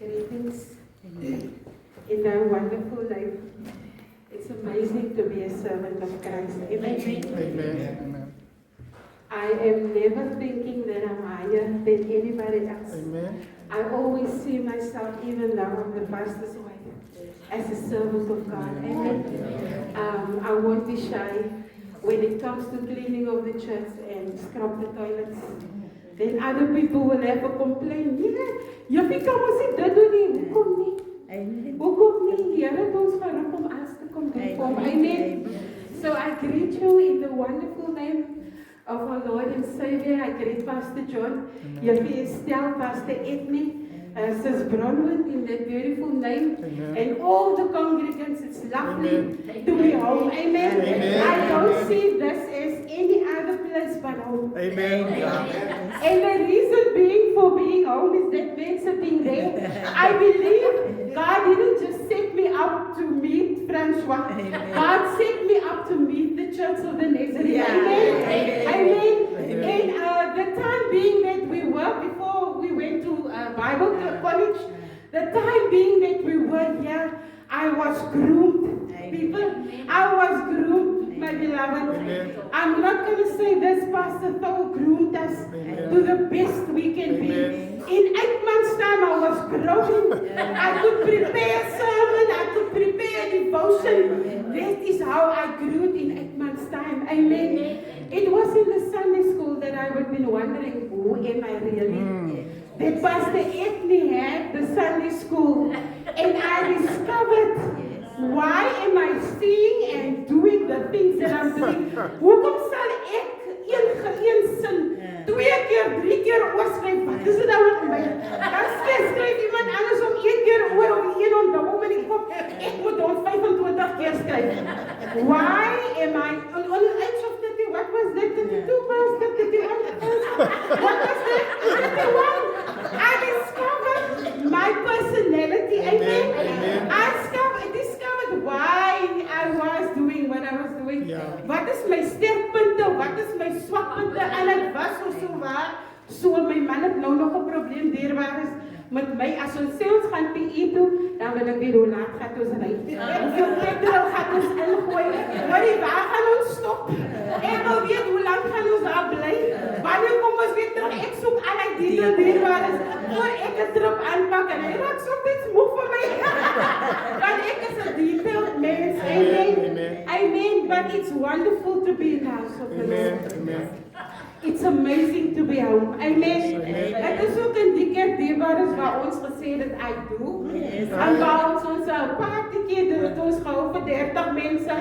Greetings in a wonderful life. It's amazing to be a servant of Christ. Amen. Amen. I am never thinking that I'm higher than anybody else. Amen. I always see myself, even now I'm the pastor's wife, as a servant of God. Amen. I won't be shy when it comes to cleaning of the church and scrub the toilets. Then other people will have a complaint. Ja, jy kan mos nie dit doen nie. Hoekom nie? Amen. Hoekom nie? Here het ons geroep om as te kom doen vir hom. Amen. So I greet you in the wonderful name of our Lord and Savior. I greet Pastor John, Juffie Estelle, Pastor Edme, Sis Bronwyn in that beautiful name, and all the congregants. It's lovely to be home. Amen. I don't see this as any other place but home. Amen. And the reason being for being home is that man sitting there. I believe God didn't just set me up to meet Francois. God set me up to meet the Church of the Nazarene. Amen. And the time being that we were, before we went to Bible college, the time being that we were here, I was groomed. People, I was groomed, my beloved. I'm not going to say this, Pastor Thor groomed us to the best we can be. In 8 months' time, I was growing. I could prepare a sermon, I could prepare a devotion. That is how I grew in 8 months' time. Amen. It was in the Sunday school that I would been wondering, who am I really? That Pastor Edme had the Sunday school, and I discovered why am I seeing and doing the things that I'm doing? Hoekom sal ek een sin 2 keer, 3 keer oorskryf? Wat is dit nou met my? Dan skryf iemand anders om 1 keer oor of 1 onthou om in die kop. Ek moet hom 25 keer skryf. Why am I on the age of 30? What was that? 32 past 31? What was that? 31? I discovered my personality. Amen. I discovered why I was doing what I was doing. Wat is my sterkpunte? Wat is my swakpunte? En dit was so waar. So my man het nou nog 'n probleem deurwaar is met my. As ons sê ons gaan PE toe, dan wil ek weet hoe laat gaan ons ry. Hoeveel petrol gaan ons ingooi? Waar gaan ons stop? Ek wil weet hoe lank gaan ons daar bly? Wanneer kom ons weer terug? Ek soek al die deurwaar is voor ek 'n trip aanpak en hy raak soms moeg vir my. Want ek is 'n detailed mens. Amen. But it's wonderful to be in the house of the Lord. It's amazing to be home. Amen. Het is ook in die kerk deurbaar is waar ons gesê dat I do. En waar ons partytjie het ons gehou vir 30 mense.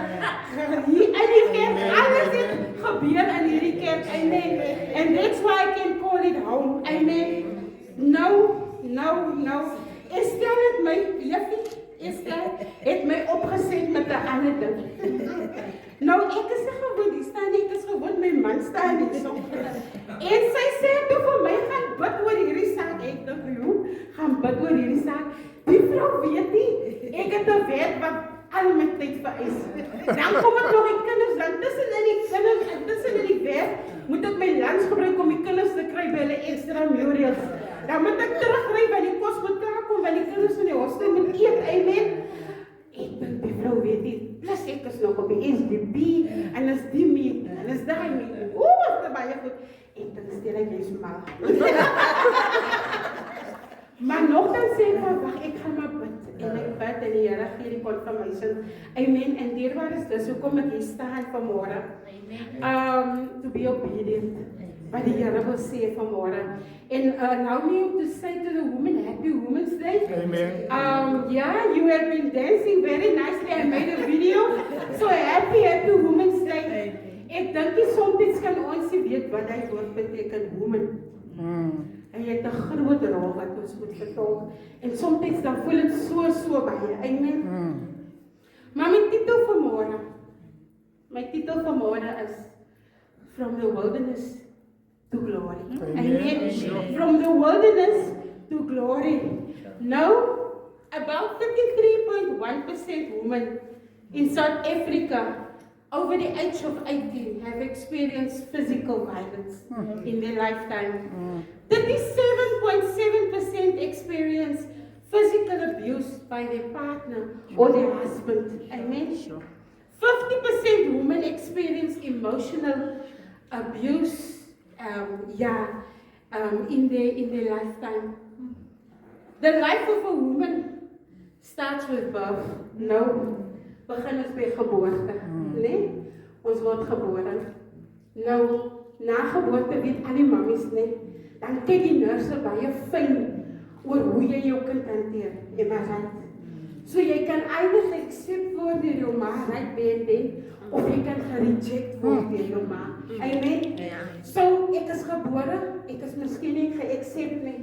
Hier in die kerk, alles het gebeur in hierdie kerk. Amen. And that's why I can call it home. Amen. No. Estelle het my, Estelle het my opgeset met 'n ander ding. Nou, ek is nie gewoon, die staan nie, ek is gewoon, my man staan nie so. En sy sê toe vir my, gaan bid oor hierdie saak. Ek dink, hoe, gaan bid oor hierdie saak. Die vrou weet nie, ek het 'n werk wat al my tyd vereis. Dan kom ek nog die kinders, dan tussen in die werk, moet ek my lunch gebruik om die kinders te kry by hulle extra meals. Dan moet ek terugry by die kos moet klaar kom, by die kinders in die hostel moet eet. Amen. Ek dink die vrou weet nie. Plus ek is nog op die SDB, en is die meet, en is daai meet. Is dit baie goed. Ek dink stel ek jy's mal. Maar nogtans sê ek, wag, ek gaan maar bid. En ek bid en die Here gee die confirmation. Amen. En dierbaar is dis hoekom ek hier staan vanmôre. To be obedient. Wat die Here wil sê vanmôre. And now me to say to the women, Happy Women's Day. Amen. Yeah, you have been dancing very nicely. I made a video. So happy Women's Day. Ek dink nie soms kan ons nie weet wat hy woord beteken, woman. En jy het 'n groot rol wat ons moet vertolk. En soms dan voel dit so baie. Amen. Maar my titel vanmôre is From the Wilderness to Glory. Amen. From the wilderness to glory. Now, about 33.1% women in South Africa over the age of 18 have experienced physical violence in their lifetime. 37.7% experience by their partner or their husband. Amen. 50% women experience emotional abuse in their lifetime. The life of a woman starts with birth. Nou, begin ons by geboorte. Nee? Ons word gebore. Nou, na geboorte weet al die mammies, nee, dan kyk die nurse baie fyn oor hoe jy jou kind hanteer. Right? So jy kan either geaccept word deur jou ma, right then, of jy kan gereject word deur jou ma. Amen? So, ek is gebore, ek is miskien nie geaccept nie.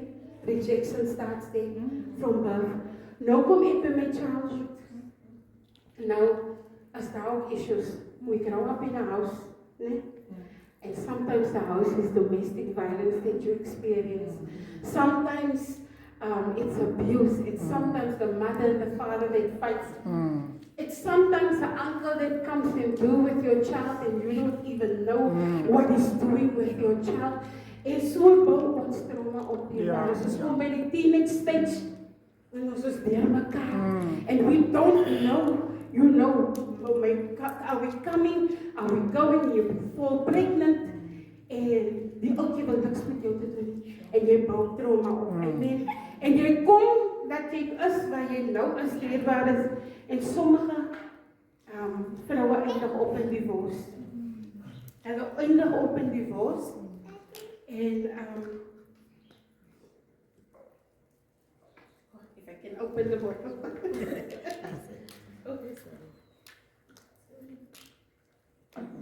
Rejection starts there from birth. Nou kom ek by my childhood. Nou, as daar ook issues, we grow up in a house, né? And sometimes the house is domestic violence that you experience. Sometimes it's abuse. It's sometimes the mother and the father that fights. It's sometimes the uncle that comes and do with your child and you don't even know what he's doing with your child. En so bou ons trauma op die wêreld. Ons kom by die teenage stage en ons is deur mekaar. And we don't know, you know, are we coming, are we going, you fall pregnant, en die ouetjie wil niks met jou te doen, en jy bou trauma op, amen. En jy kom, dat jy is waar jy nou is, leerbaar is, en sommige vroue eindig op in divorce. Hulle eindig op in divorce, en if I can open the bottle.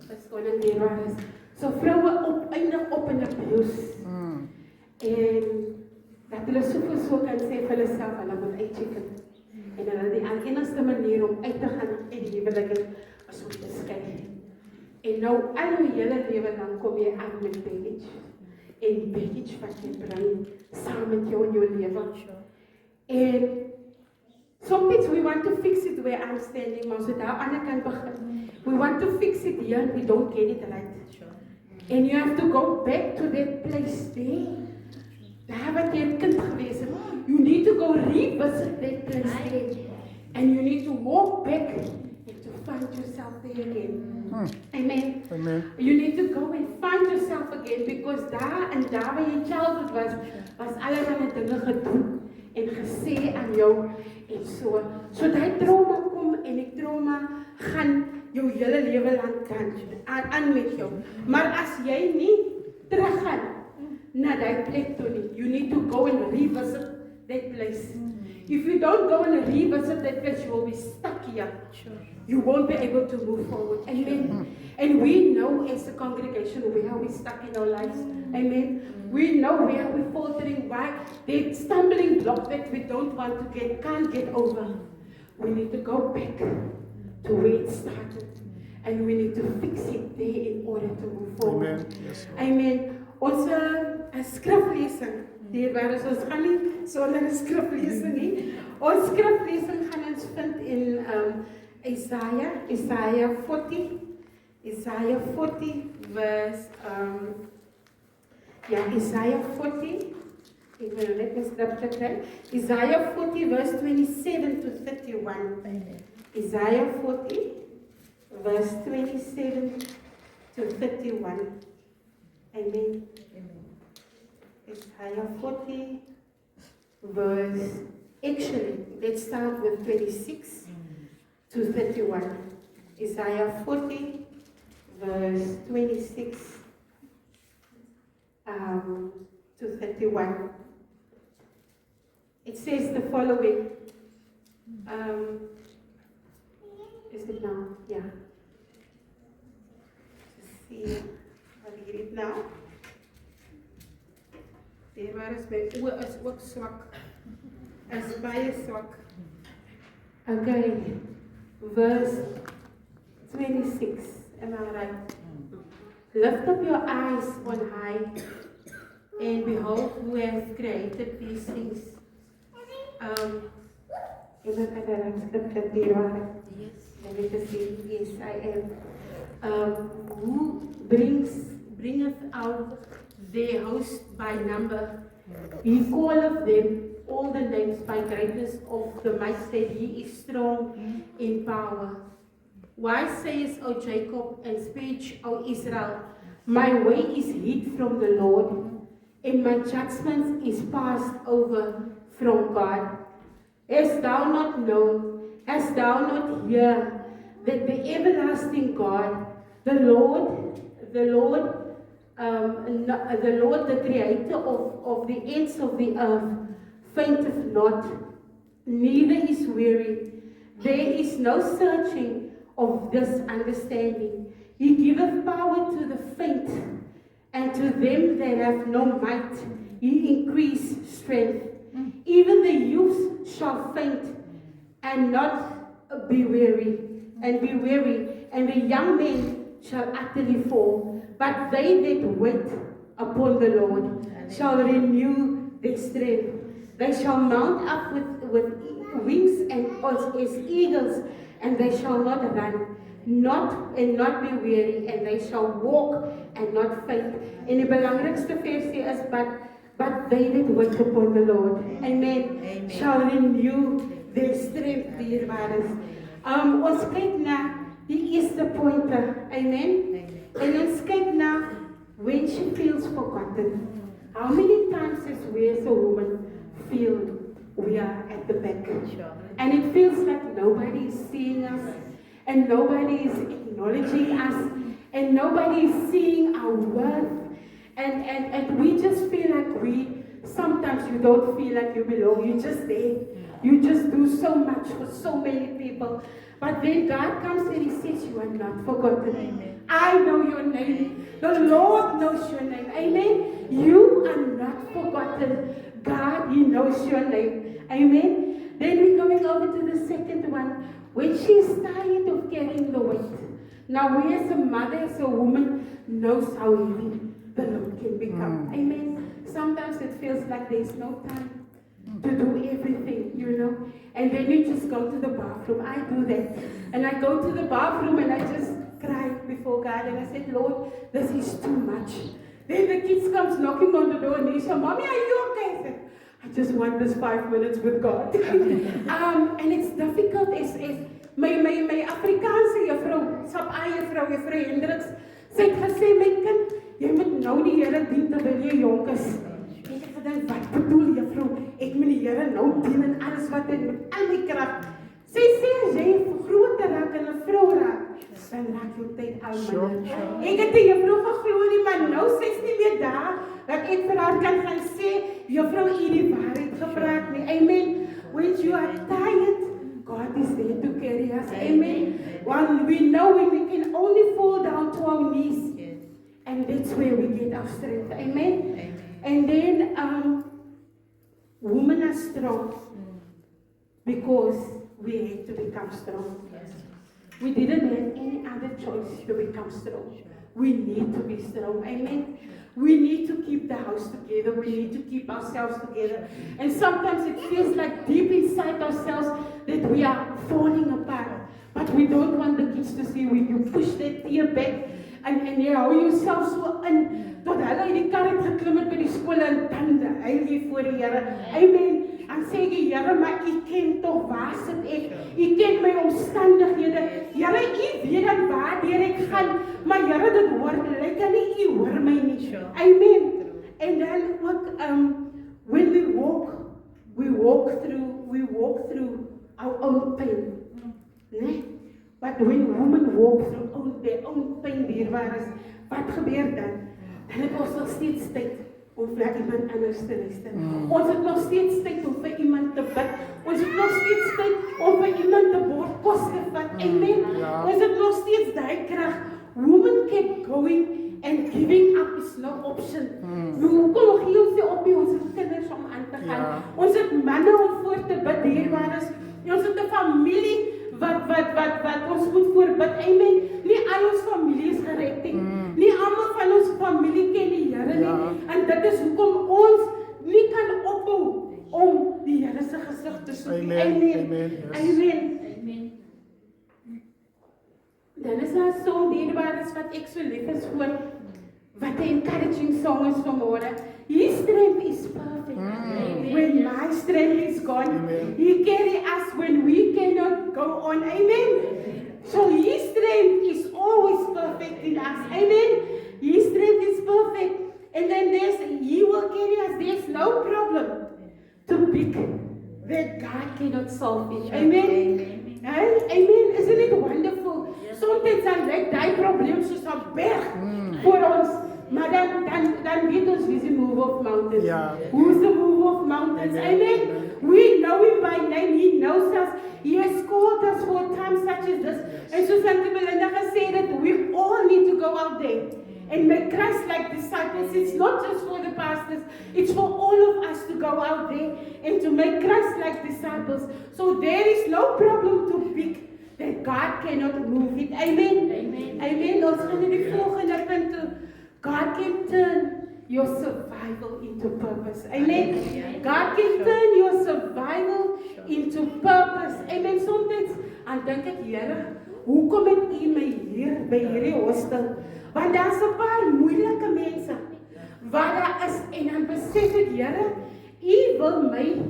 Dis gewoon een leerbaar is. So vroue eindig op in abuse. En dat hulle soveel so kan sê vir hulle self, hulle moet uitchecken. En hulle die enigste manier om uit te gaan in die huwelik is om te skei. En nou al jou hele lewe dan kom jy aan met baggage. En die baggage wat jy bring saam met jou in jou lewe. En sometimes we want to fix it where I'm standing, maar so daar aan die kant begin. We want to fix it here and we don't get it right. And you have to go back to that place there. Daar wat jy 'n kind gewees het. You need to go revisit that place there. And you need to walk back and to find yourself there again. Amen. Amen. You need to go and find yourself again because daar waar jy childhood was allerlei dinge gedoen en gesê aan jou en so. So daai trauma kom en die trauma gaan jou hele lewe lank aan met jou. Maar as jy nie teruggaan na daai plek toe nie, you need to go and revisit that place. If you don't go and revisit that place, you will be stuck here. You won't be able to move forward. Amen. And we know as a congregation where we're stuck in our lives. Amen. We know where we're faltering, why the stumbling block that we can't get over. We need to go back to where it started. And we need to fix it there in order to move forward. Amen. Yes, Amen. Onze skriflesing, dierbaar is ons gaan nie sonder 'n skriflesing nie. Ons skriflesing gaan ons vind in Isaiah 40 verse Isaiah 40. Ek wil net my skrifte kry. Isaiah 40 verse 27 to 31. Amen. Isaiah 40 verse 27 to 31. Amen. Isaiah 40 verse, actually, let's start with 26 to 31. Isaiah 40 verse 26 to 31. It says the following. Is it now? Yeah. Let's see. I'll read it now. Waar is my oë is ook swak. Is baie swak. Okay. Verse 26. Am I right? Lift up your eyes on high and behold who has created these things. Is it that scripture there? Yes. Let me just see. Yes, I am. Who bringeth out their host by number. He calleth them all the names James, by greatness of the might that he is strong in power. Why sayest, O Jacob, and speech, O Israel, my way is hid from the Lord, and my judgment is passed over from God. Hast thou not known, hast thou not heard, that the everlasting God, the Lord, the creator of the ends of the earth, fainteth not, neither is weary. There is no searching of this understanding. He giveth power to the faint, and to them that have no might, he increase strength. Even the youth shall faint and not be weary, and the young men shall utterly fall. But they that wait upon the Lord shall renew their strength. They shall mount up with wings and as eagles, and they shall not run, not be weary, and they shall walk and not faint. En die belangrikste versie is, but they that wait upon the Lord, amen, shall renew their strength, dierbares. Ons kyk na die eerste pointe, amen. En ons kyk na when she feels forgotten. How many times as we as a woman feel we are at the back, and it feels like nobody is seeing us, and nobody is acknowledging us, and nobody is seeing our worth, and we just feel like sometimes you don't feel like you belong, you're just there, you just do so much for so many people, but then God comes and he says, you are not forgotten. Amen. I know your name, the Lord knows your name, amen. You are not forgotten. God, he knows your name, amen. Then we're going over to the second one, when she's tired of carrying the weight. Now we as a mother, as a woman, knows how heavy the load can become, amen. Sometimes it feels like there's no time to do everything, you know, and then you just go to the bathroom. I do that, and I go to the bathroom and I just cry before God, and I said, Lord, this is too much. Then the kids comes knocking on the door and they say, Mommy, are you okay? I said, I just want this 5 minutes with God. And it's difficult. My Afrikaanse juffrou, juffrou Hendriks, sy het gesê, my kind, jy moet nou die Here dien terwyl jy jonk is. Ek het gedink, wat bedoel juffrou? Ek moet die Here nou dien en alles wat ek met al my krag. Sy sê, as jy groter raak en 'n vrou raak, dan raak jou tyd al minder. Ek het die juffrou geglo nie, maar nou sê sy nie meer daar, dat ek vir haar kan gaan sê, juffrou, u die waarheid gepraat nie. Amen. When you are tired, God is there to carry us. Amen. When we know we can only fall down to our knees. And that's where we get our strength. Amen. And then women are strong because we had to become strong. We didn't have any other choice to become strong. We need to be strong. Amen. We need to keep the house together. We need to keep ourselves together. And sometimes it feels like deep inside ourselves that we are falling apart. But we don't want the kids to see you push that tear back and jy hou jouself so in tot hulle in die kar het geklim het by die skool en dan huil jy voor die Here. Amen. En sê jy, Here, maar u ken tog waar sit ek. U ken my omstandighede. Here, u weet dan waar ek gaan. Maar Here, dit hoor lyk nie u hoor my nie. Amen. And then what when we walk through our own pain. Nee? But when women walk through their own pain, wat gebeur dan? Dan het ons nog steeds tyd om vir iemand anders te luister. Ons het nog steeds tyd om vir iemand te bid. Ons het nog steeds tyd om vir iemand te bord kos te vat. Amen. Ons het nog steeds daai krag. Women kept going and giving up is no option. Hoekom gee ons nie op nie? Ons het kinders om aan te gaan. Ons het manne om voor te bid, dierbares. Ons het 'n familie wat ons moet voorbid. Amen. Nie al ons familie is gered nie. Nie almal van ons familie ken die Here nie. En dit is hoekom ons nie kan ophou om die Here se gesig te soek. Amen. Dan is daar 'n song dierbares wat ek so lief is voor, wat 'n encouraging song is vanmôre. His strength is perfect. When my strength is gone. Amen. He carry us when we cannot go on. Amen. So His strength is always perfect in us. Amen. His strength is perfect. And then He will carry us. There's no problem too big that God cannot solve it. Amen. Amen. Isn't it wonderful? Sometimes dan lyk die probleem soos 'n berg voor ons. Maar dan weet ons wie is the move of mountains. Ja. Who's the move of mountains? Amen. We know Him by name. He knows us. He has called us for times such as this. And so Santa Belinda said that we all need to go out there and make Christ-like disciples. It's not just for the pastors. It's for all of us to go out there and to make Christ-like disciples. So there is no problem too big that God cannot move it. Amen. Amen. Amen. Ons gaan na die volgende punt toe. God can turn your survival into purpose. Amen. God can turn your survival into purpose. Amen. Sometimes aan dink ek, Here, hoekom het U my hier by hierdie hostel? Want daar's 'n paar moeilike mense wat daar is en dan besef ek, Here, U wil my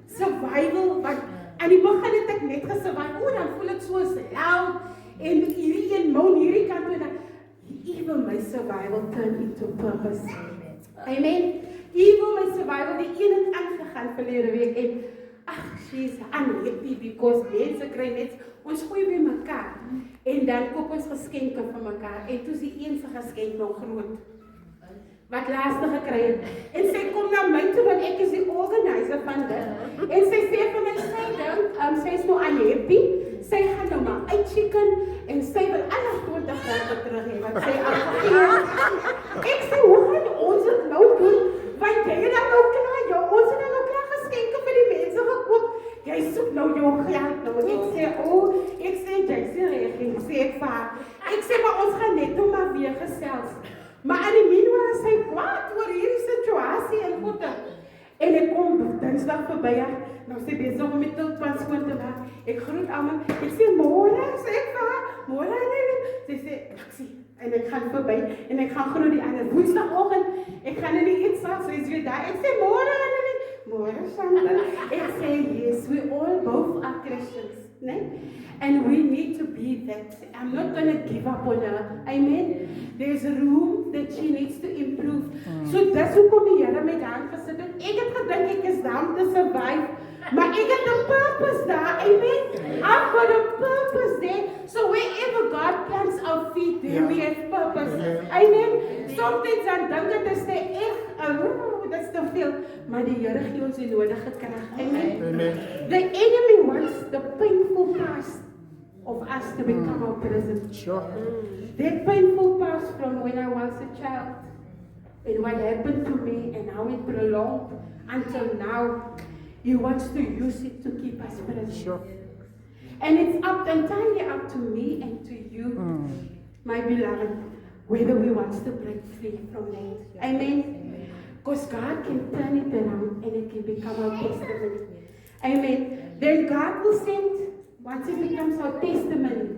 survival, want aan die begin het ek net gesurvive. O, dan voel ek so loud en hierdie een moun hierdie kant toe dan even my survival turn into purpose. Amen. Even my survival, die een het aangegaan verlede week en she's unhappy because mense kry net, ons gooi by mekaar en dan koop ons geskenke vir mekaar en toe is die een se geskenk nog groot wat laaste gekry het en sy kom na my toe want ek is die organizer van dit en sy sê vir my, sy dink, sy is nou unhappy, sy gaan nou maar uitchicken en sy wil alles 20 rand terug hê wat sy afgegee. Ek sê, hoe gaan ons dit nou doen? Want jy het dan nou klaar, ons het dan nou klaar geskenke vir die mense gekoop. Jy soek nou jou geld nou. Ek sê, jy sê reg, ek sê ek vir haar. Ek sê, maar ons gaan net nou maar weer gesels. Maar in die meanwhile is sy kwaad oor hierdie situasie en goede. En ek kom Dinsdag verby haar, nou sy besig om met Tiltwan skoon te maak. Ek groet almal, ek sê môre, sê ek vir haar, môre sy sê, ek sê, en ek gaan verby, en ek gaan groet die ander, Woensdagoggend, ek gaan in die eetsaal, sy is weer daar, ek sê môre Sandra, ek sê, yes, we all both are Christians, né? And we need to be that. I'm not going to give up on her. Amen. There's room that she needs to improve. So dis hoekom die Here met haar gesit het. Ek het gedink ek is daar om te survive, maar ek het 'n purpose daar. Amen. I've got a purpose there. So wherever God plants our feet, there we have purpose. Amen. Sometimes dan dink ek dis te that's te veel, maar die Here gee ons die nodige krag. Amen. The enemy wants the painful past of us to become our present. Sure. That painful past from when I was a child and what happened to me and how it prolonged until now, He wants to use it to keep us present. Sure. And it's entirely up to me and to you, my beloved, whether we want to break free from that. Amen. Because God can turn it around and it can become our testimony. Amen. Then God will send, once it becomes our testimony,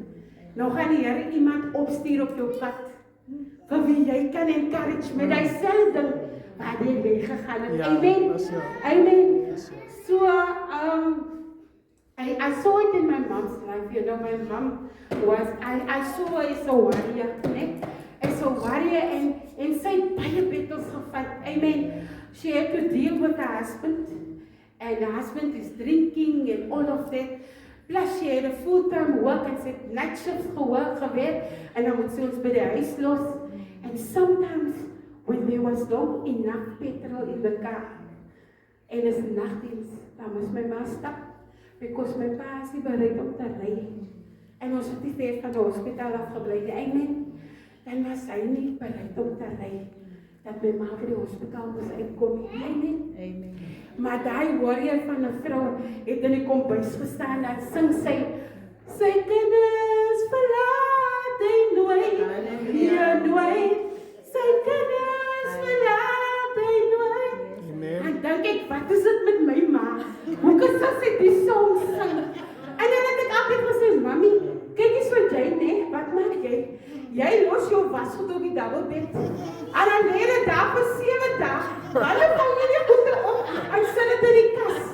nou gaan die Here iemand opstuur op jou pad, vir wie jy kan encourage met dieselfde ding waar jy weggegaan het. Amen. Amen. So, I saw it in my mom's life. You know, my mom was, I saw her as a warrior, né? As a warrior en sy het baie battles gevat. Amen. She had to deal with her husband. And her husband is drinking and all of that. Plus she had a full-time work en sy het night shifts gewerk. En dan moet sy ons by die huis los. And sometimes when there was not enough petrol in the car, en is nagdiens, dan moes my ma stap. Because my pa is nie bereid om te ry. En ons het nie ver van die hospitaal afgebly. Amen. Dan was hy nie bereid om te ry. Dat my ma vir die hospitaal moes uitkom. Amen. Amen. Maar daai warrior van 'n vrou het in die kombuis gestaan en sing sy kinders verlaat hy nooit. Ja, nooit. Sy kinders verlaat hy nooit. En dink ek, wat is dit met my ma? Hoe kan sy die song sing? En dan het ek altyd gesê, mami, kyk eens wat jy, nee, wat maak jy? Jy los jou wasgoed op die doublebed. En dan lê dit daar vir 7 dae. Hulle vang nie die goede op en sit dit in die kas.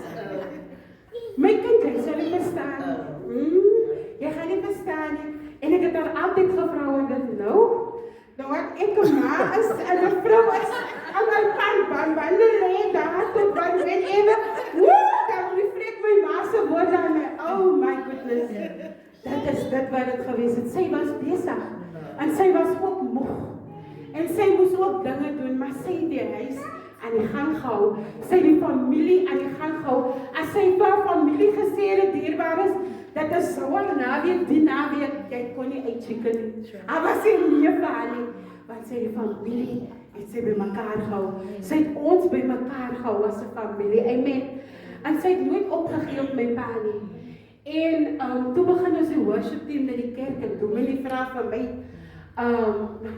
gehou. Sy het die familie aan die gang gehou. As sy vir haar familie gesê het, dierbaar is, dat is zwaar naweek, die naweek, jy kon nie uitchicken nie. Haar was nie meer vir haar nie. Want sy die familie het sy by mekaar gehou. Sy het ons by mekaar gehou as 'n familie. Amen. En sy het nooit opgegee op my pa nie. En toe begin ons die worship team met die kerk en Dominee vra van my,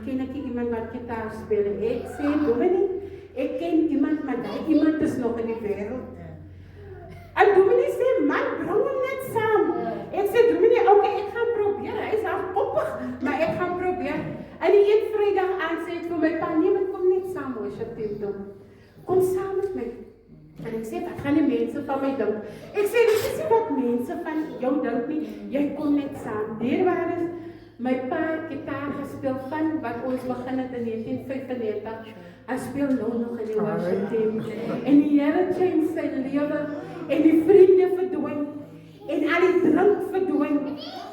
ken ek iemand wat gitaar speel? En ek sê, Dominee, ek ken iemand, maar die iemand is nog in die wêreld. En Dominee sê, man, bring hom net saam. Ek sê, Dominee, okay, ek gaan probeer. Hy is hardkoppig, maar ek gaan probeer. En die een Vrydag aan sê ek vir my pa, nee, maar kom net saam worship team toe. Kom saam met my. En ek sê, wat gaan die mense van my dink? Ek sê, dit is nie wat mense van jou dink nie. Jy kom net saam. Dierbaar is, my pa het gitaar gespeel van wat ons begin het in 1995. Hy speel nou nog in die worship team. En die Here change sy lewe. En die vriende verdwyn. En al die drink verdwyn.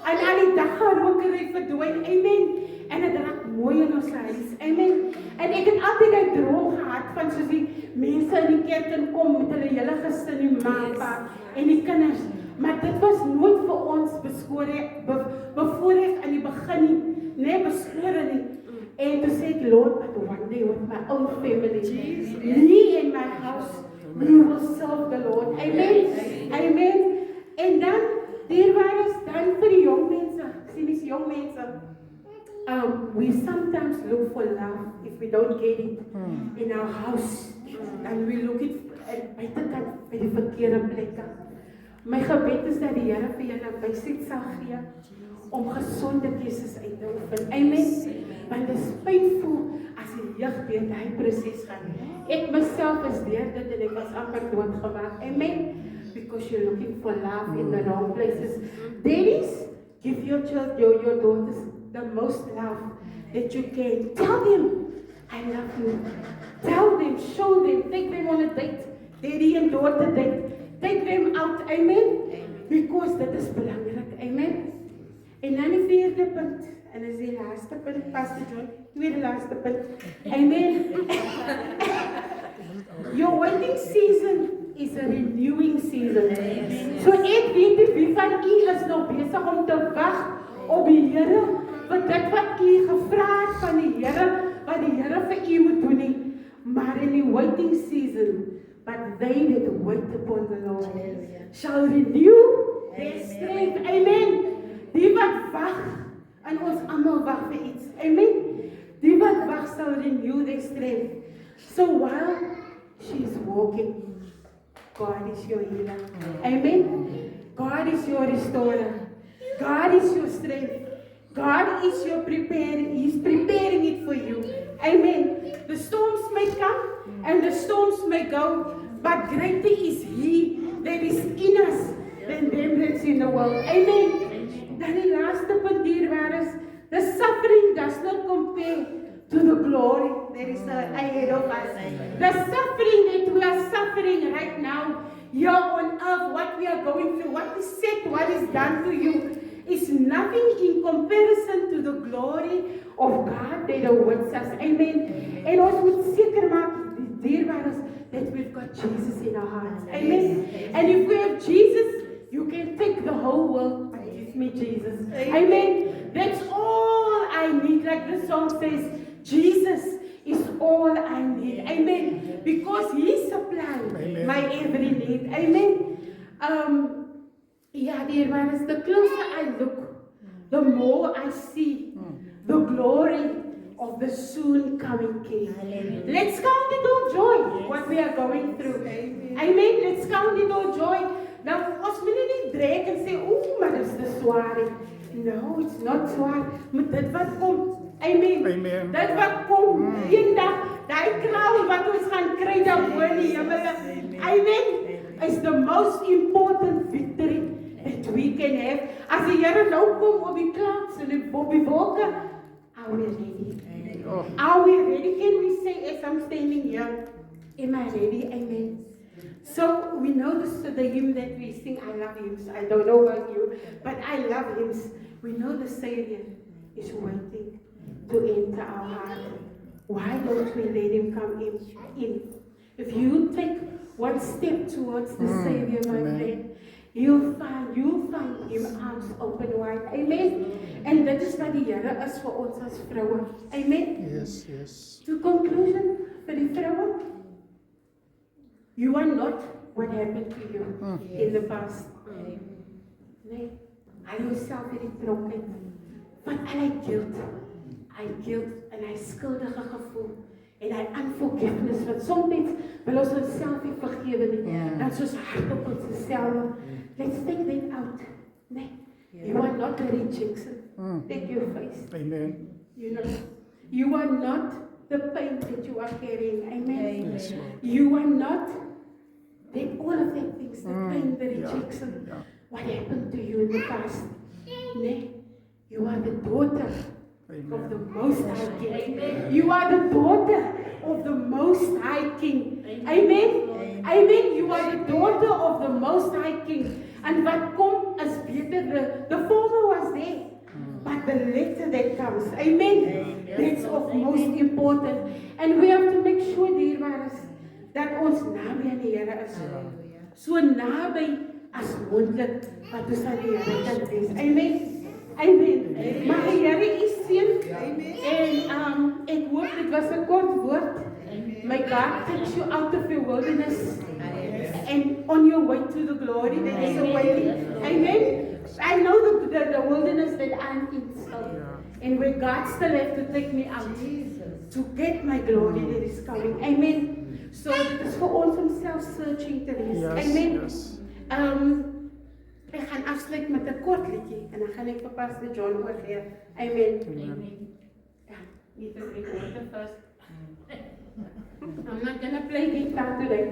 En al die daggarokery verdwyn. Amen. En het raak mooi in ons huis. Amen. En ek het altyd 'n droom gehad van soos die mense in die kerk kan kom met hulle hele gesin, die ma, en die kinders. Maar dit was nooit vir ons bevoorreg in die begin nie. Nee, beskore nie. En toe sê ek, Lord, but one day with my own family, me and my house, we will serve the Lord. Amen. Amen. En dan, dierbaar is dan vir die jong mense, ek sien die jong mense, we sometimes look for love if we don't get it in our house. And we look it buitekant by die verkeerde plekke. My gebed is dat die Here vir julle wysheid sal gee om gesonde keuses uit te oefen. Amen. Want dit is pynvol as die jeug deur daai proses gaan. Ek myself is deur dit en ek was amper doodgemaak. Amen. Because you're looking for love in the wrong places. Daddies, give your children, your daughters the most love that you can. Tell them, I love you. Tell them, show them, take them on a date. Daddy and daughter date. Take them out, amen? Because dit is belangrik, amen? En dan die vierde punt, en is die laaste punt, Pastor John, tweede laaste punt, amen? Your waiting season is a renewing season. So ek weet nie wie van u is nog besig om te wag op die Here, vir dit wat u gevra het van die Here, wat die Here vir u moet doen nie. Maar in die waiting season, but they that wait upon the Lord shall renew their strength. Amen. Die wat wag, en ons almal wag vir iets. Amen. Die wat wag sal renew their strength. So while she is walking, God is your healer. Amen. God is your restorer. God is your strength. God is your preparing. He's preparing it for you. Amen. The storms may come and the storms may go, but greater is He that is in us than them that's in the world. Amen. Dan die laaste punt hierwaar is, the suffering does not compare to the glory that is ahead of us. The suffering that we are suffering right now, here on earth, what we are going through, what is said, what is done to you, is nothing in comparison to the glory of God that awaits us. Amen. En ons moet seker maak, dierbaar is, that we've got Jesus in our hearts. Amen. And if we have Jesus, you can take the whole world, but give me Jesus. Amen. That's all I need. Like the song says, Jesus is all I need. Amen. Because He supplies my every need. Amen. Yeah, dear ones, the closer I look, the more I see the glory of the soon coming King. Let's count it all joy, what we are going through. Amen. Let's count it all joy. Nou, ons moet nie drek en sê, maar dit is te swaar. No, it's not swaar. Met dit wat kom. Amen. Amen. Dit wat kom, eendag, die crown wat ons gaan kry daar bo in die hemel. Amen. Is the most important victory that we can have. As die Here nou kom op die clouds en op die wolke, are we ready? Are we ready? Can we say, as I'm standing here, am I ready? Amen. So we know this, the hymn that we sing, I love hymns. I don't know about you, but I love hymns. We know the Savior is waiting to enter our heart. Why don't we let Him come in? If you take one step towards the Savior, my Amen. friend, you'll find him arms open wide. Amen. En dit is wat die Here is vir ons as vroue. Amen. Yes, yes. To conclusion, vir die vroue, you are not what happened to you in the past. Nee, hy jouself het die tronk uit. Van al hy guilt en hy skuldige gevoel en hy unforgiveness, want soms wil ons onsself nie vergewe nie, dan soos hard op ons self. Let's take that out. Nee, you are not a rejection. Take your face. Amen. You know, you are not the pain that you are carrying. Amen. Yes, Lord. You are not that all of that things, the pain, the Yeah. rejection, Yeah. what happened to you in the past. Nee, you are the daughter of the Most High King. You are the daughter of the Most High King. Amen. Amen. You are the daughter of the Most High King. And what comes is better. The former was there, but the later that comes. Amen. That's of most important. And we have to make sure, dear brothers, dat ons naby aan die Here is. So naby as moontlik wat ons aan die Here kan wees. Amen. Amen. Maar die Here is seën. En ek hoop dit was 'n kort woord. May God takes you out of your wilderness and on your way to the glory that is awaiting. Amen. I know the wilderness that I'm in still. And where God still has to take me out to get my glory that is coming. Amen. So dit is vir ons om self-searching te wees. Yes, Amen. yes. Ek gaan afsluit met 'n kort liedjie en dan gaan ek vir Pastor John oorgee. Amen. Amen. Yeah, need to record the first. I'm not gonna play guitar today.